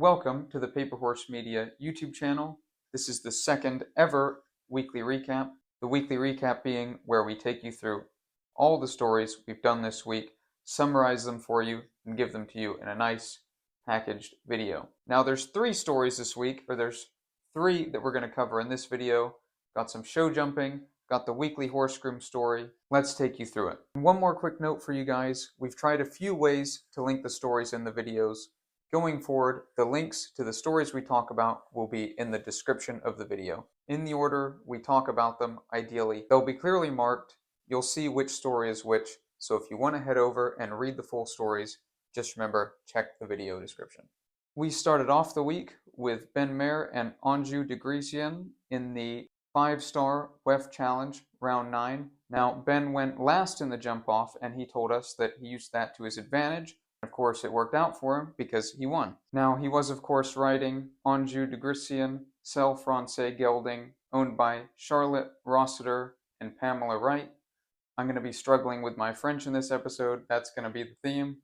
Welcome to the Paper Horse Media YouTube channel. This is the second ever weekly recap. The weekly recap being where we take you through all the stories we've done this week, summarize them for you, and give them to you in a nice packaged video. Now there's three stories this week, or there's three that we're going to cover in this video. Got some show jumping, got the weekly Horse Grooms story. Let's take you through it. And one more quick note for you guys. We've tried a few ways to link the stories in the videos. Going forward, the links to the stories we talk about will be in the description of the video. In the order we talk about them, ideally, they'll be clearly marked. You'll see which story is which, so if you want to head over and read the full stories, just remember, check the video description. We started off the week with Ben Maher and Enjeu de Grisien in the 5-star WEF Challenge, round 9. Now, Ben went last in the jump-off, and he told us that he used that to his advantage. Of course, it worked out for him because he won. Now, he was, of course, riding Enjeu de Grisien, Selle Francais gelding, owned by Charlotte Rossiter and Pamela Wright. I'm going to be struggling with my French in this episode. That's going to be the theme.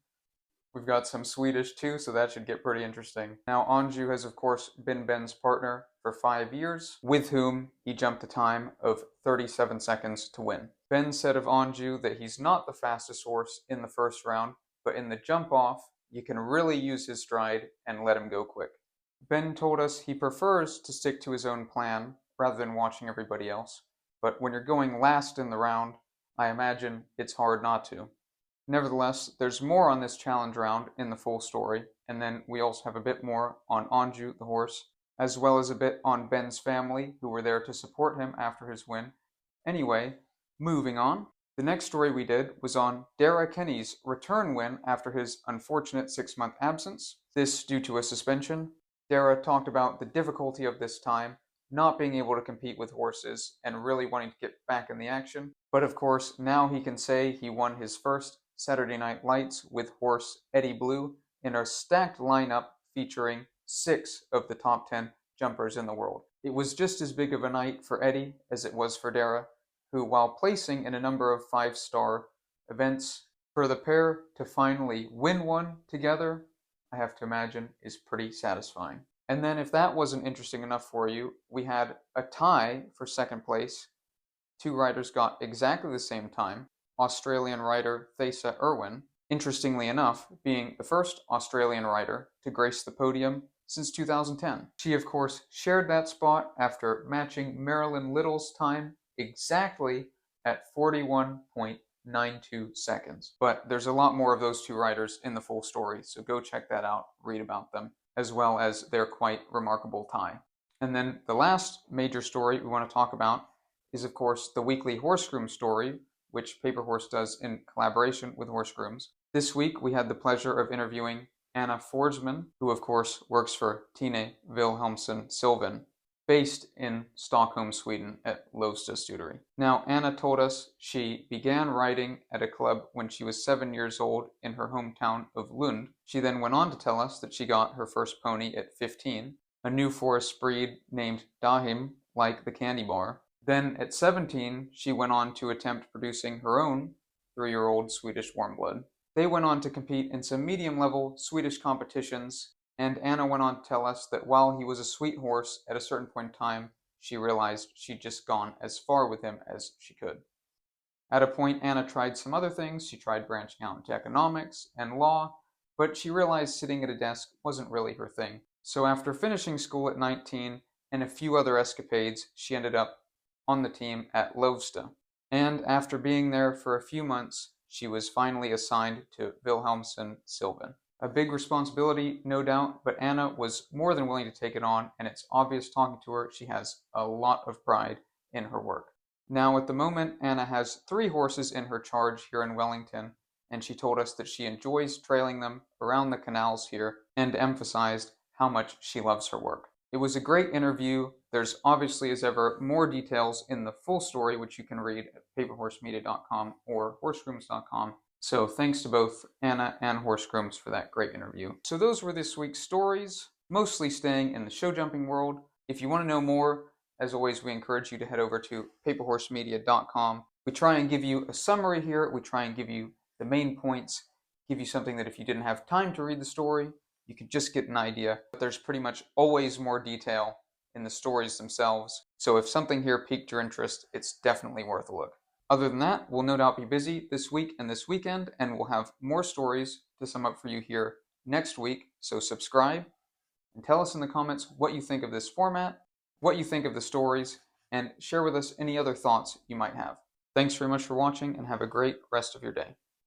We've got some Swedish too, so that should get pretty interesting. Now, Enjeu has, of course, been Ben's partner for 5 years, with whom he jumped a time of 37 seconds to win. Ben said of Enjeu that he's not the fastest horse in the first round, but in the jump-off, you can really use his stride and let him go quick. Ben told us he prefers to stick to his own plan rather than watching everybody else, but when you're going last in the round, I imagine it's hard not to. Nevertheless, there's more on this challenge round in the full story, and then we also have a bit more on Enjeu the horse, as well as a bit on Ben's family, who were there to support him after his win. Anyway, moving on. The next story we did was on Darragh's return win after his unfortunate 6-month absence, this due to a suspension. Darragh talked about the difficulty of this time, not being able to compete with horses and really wanting to get back in the action. But of course, now he can say he won his first Saturday Night Lights with horse Eddy Blue in a stacked lineup featuring 6 of the top 10 jumpers in the world. It was just as big of a night for Eddy as it was for Darragh, who, while placing in a number of 5-star events, for the pair to finally win one together, I have to imagine, is pretty satisfying. And then if that wasn't interesting enough for you, we had a tie for second place. 2 riders got exactly the same time. Australian rider Thesa Irwin, interestingly enough, being the first Australian rider to grace the podium since 2010. She, of course, shared that spot after matching Marilyn Little's time exactly at 41.92 seconds. But there's a lot more of those 2 riders in the full story, so go check that out, read about them, as well as their quite remarkable tie. And then the last major story we want to talk about is, of course, the weekly Horse Grooms story, which Paper Horse does in collaboration with Horse Grooms. This week we had the pleasure of interviewing Anna Forsman, who of course works for Tine Wilhelmsen Sylvan, based in Stockholm, Sweden at Lovsta Stuteri. Now, Anna told us she began riding at a club when she was 7 years old in her hometown of Lund. She then went on to tell us that she got her first pony at 15, a New Forest breed named Dahim, like the candy bar. Then at 17, she went on to attempt producing her own 3-year-old Swedish warmblood. They went on to compete in some medium-level Swedish competitions, and Anna went on to tell us that while he was a sweet horse, at a certain point in time, she realized she'd just gone as far with him as she could. At a point, Anna tried some other things. She tried branching out into economics and law, but she realized sitting at a desk wasn't really her thing. So after finishing school at 19 and a few other escapades, she ended up on the team at Lovsta. And after being there for a few months, she was finally assigned to Wilhelmsen Sylvan. A big responsibility, no doubt, but Anna was more than willing to take it on, and it's obvious talking to her she has a lot of pride in her work. Now, at the moment, Anna has 3 horses in her charge here in Wellington, and she told us that she enjoys trailing them around the canals here and emphasized how much she loves her work. It was a great interview. There's obviously, as ever, more details in the full story, which you can read at paperhorsemedia.com or horsegrooms.com. So thanks to both Anna and Horse Grooms for that great interview. So those were this week's stories, mostly staying in the show jumping world. If you want to know more, as always, we encourage you to head over to paperhorsemedia.com. We try and give you a summary here. We try and give you the main points, give you something that if you didn't have time to read the story, you can just get an idea. But there's pretty much always more detail in the stories themselves. So if something here piqued your interest, it's definitely worth a look. Other than that, we'll no doubt be busy this week and this weekend, and we'll have more stories to sum up for you here next week. So subscribe and tell us in the comments what you think of this format, what you think of the stories, and share with us any other thoughts you might have. Thanks very much for watching, and have a great rest of your day.